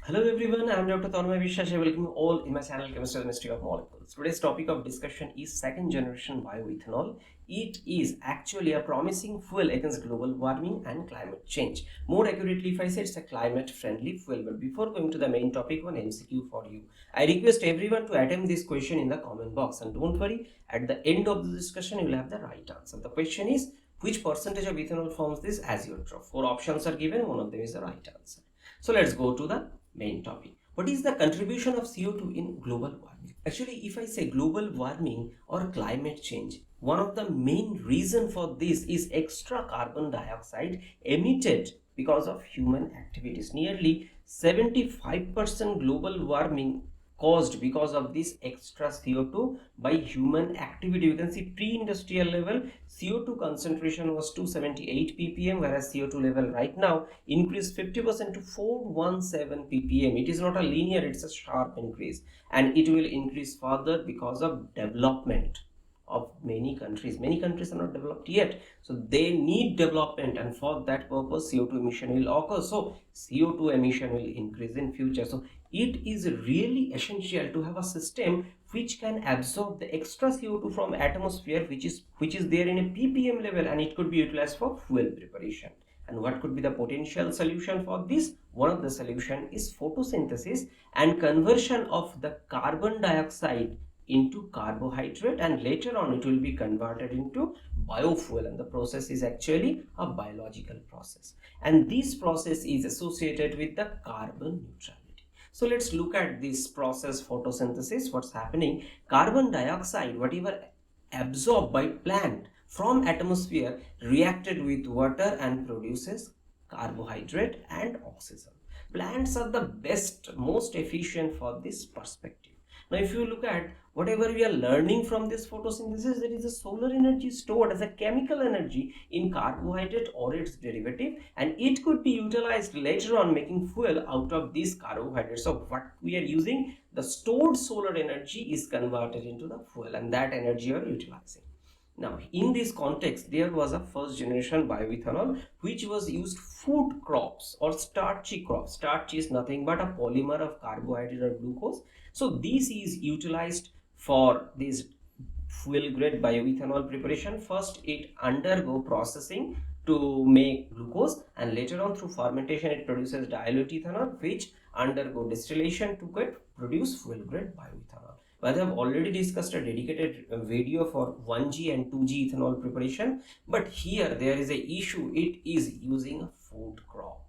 Hello everyone, I am Dr. Tanmoy. I welcome you all in my channel Chemistry of Molecules. Today's topic of discussion is second generation bioethanol. It is actually a promising fuel against global warming and climate change. More accurately, if I say it's a climate friendly fuel. But before going to the main topic, one MCQ for you. I request everyone to attempt this question in the comment box, and don't worry, at the end of the discussion you will have the right answer. The question is, which percentage of ethanol forms this azeotrope? Four options are given, one of them is the right answer. So let's go to the main topic. What is the contribution of CO2 in global warming? Actually, if I say global warming or climate change, one of the main reason for this is extra carbon dioxide emitted because of human activities. Nearly 75% global warming caused because of this extra CO2 by human activity. You can see pre-industrial level CO2 concentration was 278 ppm, whereas CO2 level right now increased 50% to 417 ppm. It is not a linear, it's a sharp increase, and it will increase further because of development of many countries. Many countries are not developed yet, so they need development, and for that purpose CO2 emission will occur. So CO2 emission will increase in future. So it is really essential to have a system which can absorb the extra CO2 from atmosphere, which is there in a ppm level, and it could be utilized for fuel preparation. And what could be the potential solution for this? One of the solution is photosynthesis and conversion of the carbon dioxide into carbohydrate, and later on it will be converted into biofuel, and the process is actually a biological process, and this process is associated with the carbon neutrality. So let's look at this process, photosynthesis. What's happening? Carbon dioxide, whatever absorbed by plant from atmosphere, reacted with water and produces carbohydrate and oxygen. Plants are the best, most efficient for this perspective. Now if you look at whatever we are learning from this photosynthesis, there is a solar energy stored as a chemical energy in carbohydrate or its derivative, and it could be utilized later on making fuel out of these carbohydrates. So what we are using, the stored solar energy is converted into the fuel, and that energy are utilizing. Now, in this context, there was a first generation bioethanol which was used food crops or starchy crops. Starch is nothing but a polymer of carbohydrate or glucose. So this is utilized for this fuel grade bioethanol preparation. First, it undergo processing to make glucose, and later on through fermentation it produces dilute ethanol, which undergo distillation to produce fuel grade bioethanol. But I have already discussed a dedicated video for 1G and 2G ethanol preparation, but here there is a issue. It is using a food crop.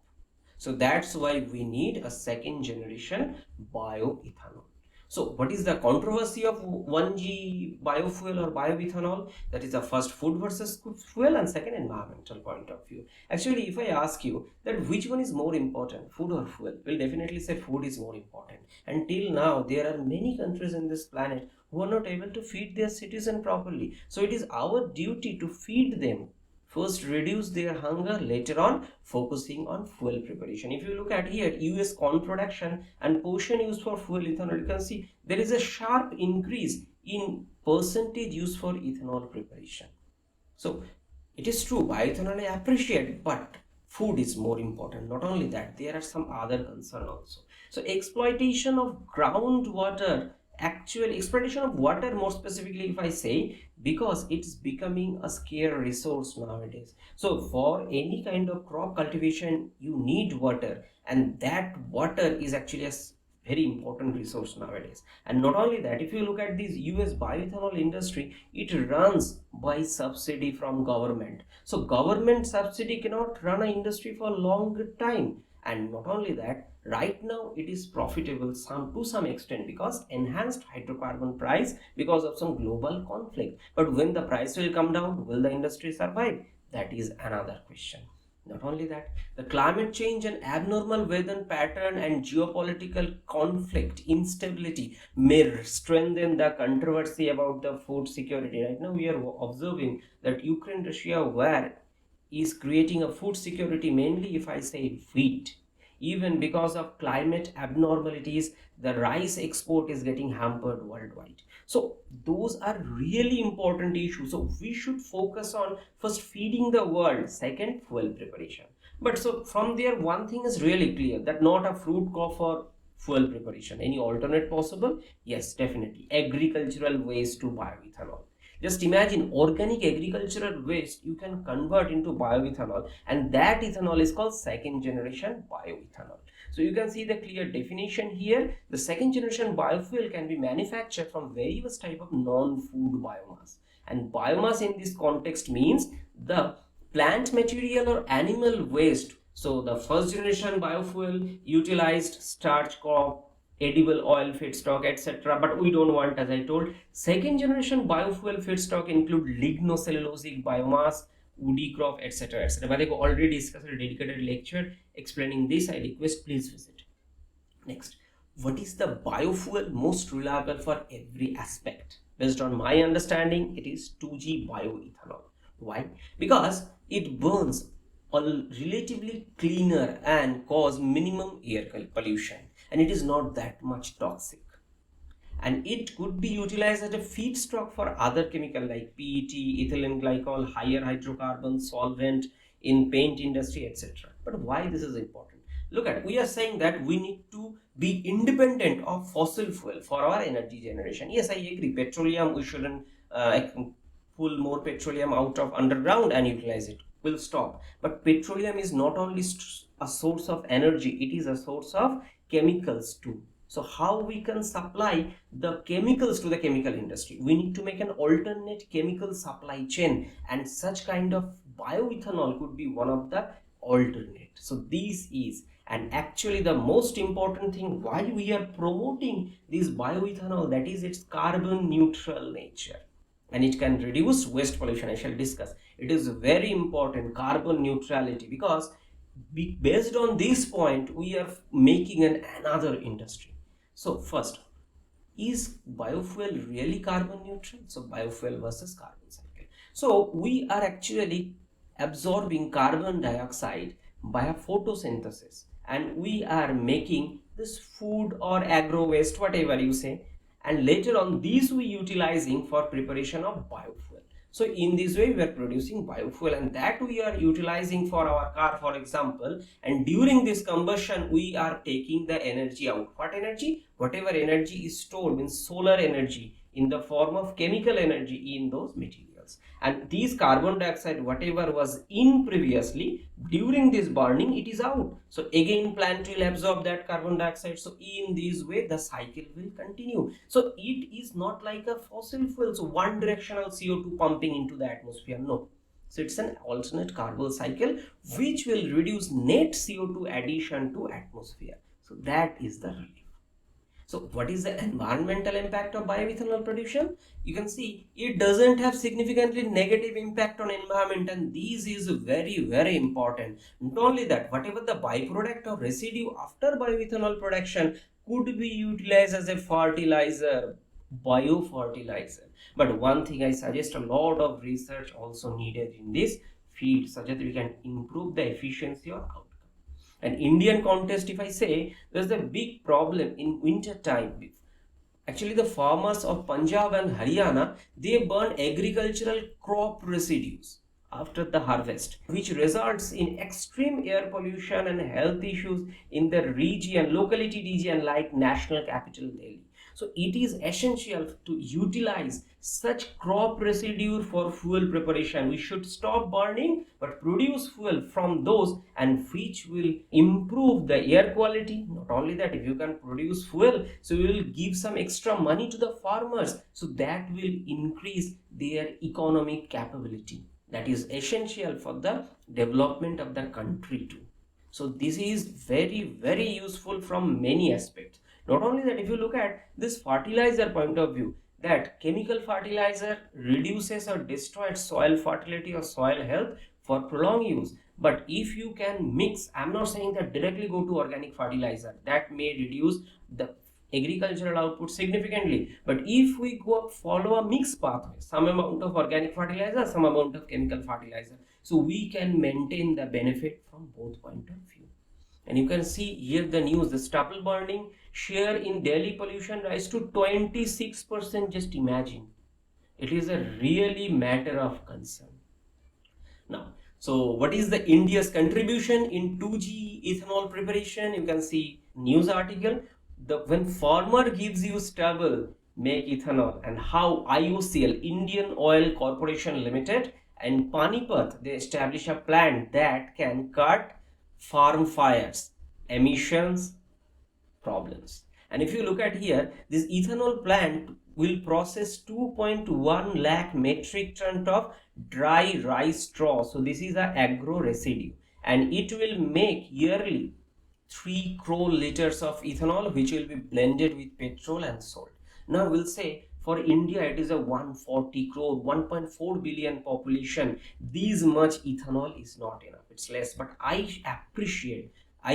So that's why we need a second generation bioethanol. So what is the controversy of 1G biofuel or bioethanol? That is the first food versus fuel, and second environmental point of view. Actually, if I ask you that which one is more important, food or fuel, we'll definitely say food is more important. Until now, there are many countries in this planet who are not able to feed their citizens properly. So it is our duty to feed them. First reduce their hunger, later on focusing on fuel preparation. If you look at here, US corn production and portion used for fuel ethanol, you can see there is a sharp increase in percentage used for ethanol preparation. So it is true, bioethanol I appreciate, but food is more important. Not only that, there are some other concerns also. So exploitation of groundwater, actual exploitation of water, more specifically if I say, because it's becoming a scarce resource nowadays. So for any kind of crop cultivation you need water, and that water is actually a very important resource nowadays. And not only that, if you look at this US bioethanol industry, it runs by subsidy from government. So government subsidy cannot run an industry for a long time. And not only that, right now it is profitable to some extent because enhanced hydrocarbon price because of some global conflict. But when the price will come down, will the industry survive? That is another question. Not only that, the climate change and abnormal weather pattern and geopolitical conflict, instability may strengthen the controversy about the food security. Right now we are observing that Ukraine-Russia war is creating a food security, mainly if I say wheat. Even because of climate abnormalities, the rice export is getting hampered worldwide. So those are really important issues. So we should focus on first feeding the world, second fuel preparation. But so from there, one thing is really clear, that not a fruit crop for fuel preparation. Any alternate possible? Yes, definitely. Agricultural waste to bioethanol. Just imagine, organic agricultural waste you can convert into bioethanol, and that ethanol is called second generation bioethanol. So you can see the clear definition here. The second generation biofuel can be manufactured from various type of non-food biomass. And biomass in this context means the plant material or animal waste. So the first generation biofuel utilized starch crop, edible oil feedstock, etc. But we don't want, as I told. Second generation biofuel feedstock include lignocellulosic biomass, woody crop, etc. etc. But I already discussed a dedicated lecture explaining this. I request please visit. Next, what is the biofuel most reliable for every aspect? Based on my understanding, it is 2G bioethanol. Why? Because it burns relatively cleaner and cause minimum air pollution, and it is not that much toxic, and it could be utilized as a feedstock for other chemical like PET, ethylene glycol, higher hydrocarbon solvent in paint industry, etc. But why this is important? Look at, we are saying that we need to be independent of fossil fuel for our energy generation. Yes, I agree. Petroleum, we shouldn't pull more petroleum out of underground and utilize it. We'll stop. But petroleum is not only a source of energy; it is a source of chemicals too. So how we can supply the chemicals to the chemical industry? We need to make an alternate chemical supply chain, and such kind of bioethanol could be one of the alternate. So this is, and actually the most important thing why we are promoting this bioethanol, that is its carbon neutral nature, and it can reduce waste pollution. I shall discuss. It is very important, carbon neutrality, because based on this point we are making another industry. So first, is biofuel really carbon neutral? So biofuel versus carbon cycle. So we are actually absorbing carbon dioxide by a photosynthesis, and we are making this food or agro waste, whatever you say, and later on these we utilizing for preparation of biofuel. So in this way we are producing biofuel, and that we are utilizing for our car, for example, and during this combustion we are taking the energy out. What energy? Whatever energy is stored, means solar energy, in the form of chemical energy in those materials, and these carbon dioxide whatever was in previously, during this burning it is out. So again plant will absorb that carbon dioxide. So in this way the cycle will continue. So it is not like a fossil fuel, so one directional CO2 pumping into the atmosphere. No, so it's an alternate carbon cycle which will reduce net CO2 addition to atmosphere. So that is the relief. So what is the environmental impact of bioethanol production? You can see it doesn't have significantly negative impact on environment, and this is very important. Not only that, whatever the byproduct or residue after bioethanol production could be utilized as a fertilizer, biofertilizer. But one thing I suggest, a lot of research also needed in this field so that we can improve the efficiency or outcome. An Indian context, if I say, there's a big problem in winter time. Actually, the farmers of Punjab and Haryana, they burn agricultural crop residues after the harvest, which results in extreme air pollution and health issues in the region, locality region like National Capital Delhi. So it is essential to utilize such crop residue for fuel preparation. We should stop burning but produce fuel from those, and which will improve the air quality. Not only that, if you can produce fuel, so you will give some extra money to the farmers, so that will increase their economic capability. That is essential for the development of the country too. So this is very useful from many aspects. Not only that, if you look at this fertilizer point of view, that chemical fertilizer reduces or destroys soil fertility or soil health for prolonged use. But if you can mix, I'm not saying that directly go to organic fertilizer, that may reduce the agricultural output significantly. But if we go follow a mixed pathway, some amount of organic fertilizer, some amount of chemical fertilizer, so we can maintain the benefit from both point of view. And you can see here the news, the stubble burning share in Delhi pollution rise to 26%. Just imagine. It is a really matter of concern. Now, So what is the India's contribution in 2G ethanol preparation? You can see news article. When farmer gives you stubble, make ethanol, and how IOCL, Indian Oil Corporation Limited, and Panipat, they establish a plant that can cut farm fires, emissions, problems. And if you look at here, this ethanol plant will process 2.1 lakh metric ton of dry rice straw. So this is a agro residue, and it will make yearly 3 crore liters of ethanol, which will be blended with petrol and sold. Now we'll say for India it is a 140 crore, 1.4 billion population. This much ethanol is not enough. It's less, but I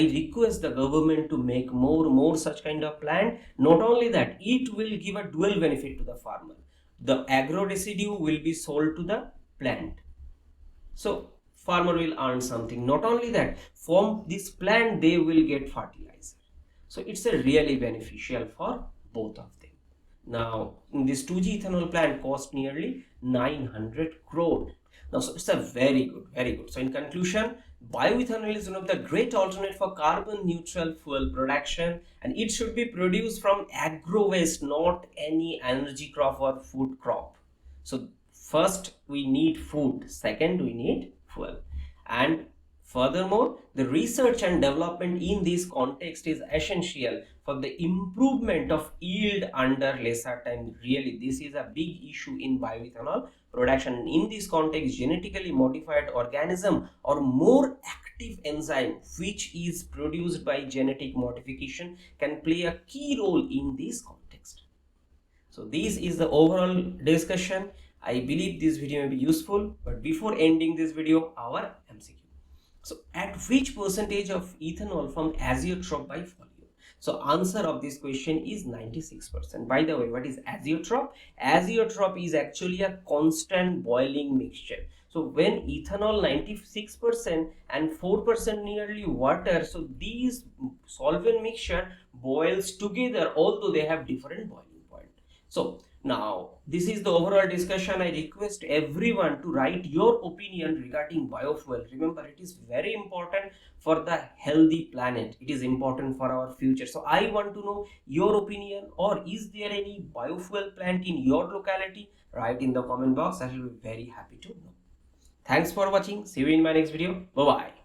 request the government to make more such kind of plant. Not only that, it will give a dual benefit to the farmer. The agro residue will be sold to the plant. So farmer will earn something. Not only that, from this plant they will get fertilizer. So it's a really beneficial for both of them. Now, in this 2G ethanol plant cost nearly 900 crore. Now, so it's a very good, very good. So in conclusion, bioethanol is one of the great alternate for carbon neutral fuel production, and it should be produced from agro waste, not any energy crop or food crop. So first we need food, second we need fuel, and furthermore the research and development in this context is essential for the improvement of yield under lesser time. Really, this is a big issue in bioethanol production. In this context, genetically modified organism or more active enzyme which is produced by genetic modification can play a key role in this context. So this is the overall discussion. I believe this video may be useful, but before ending this video, our MCQ. So at which percentage of ethanol from azeotrope by folio? So answer of this question is 96%. By the way, what is azeotrope? Azeotrope is actually a constant boiling mixture. So when ethanol 96% and 4% nearly water, so these solvent mixture boils together, although they have different boiling point. So now this is the overall discussion. I request everyone to write your opinion regarding biofuel. Remember, it is very important for the healthy planet. It is important for our future. So I want to know your opinion, or is there any biofuel plant in your locality? Write in the comment box. I will be very happy to know. Thanks for watching. See you in my next video. Bye bye.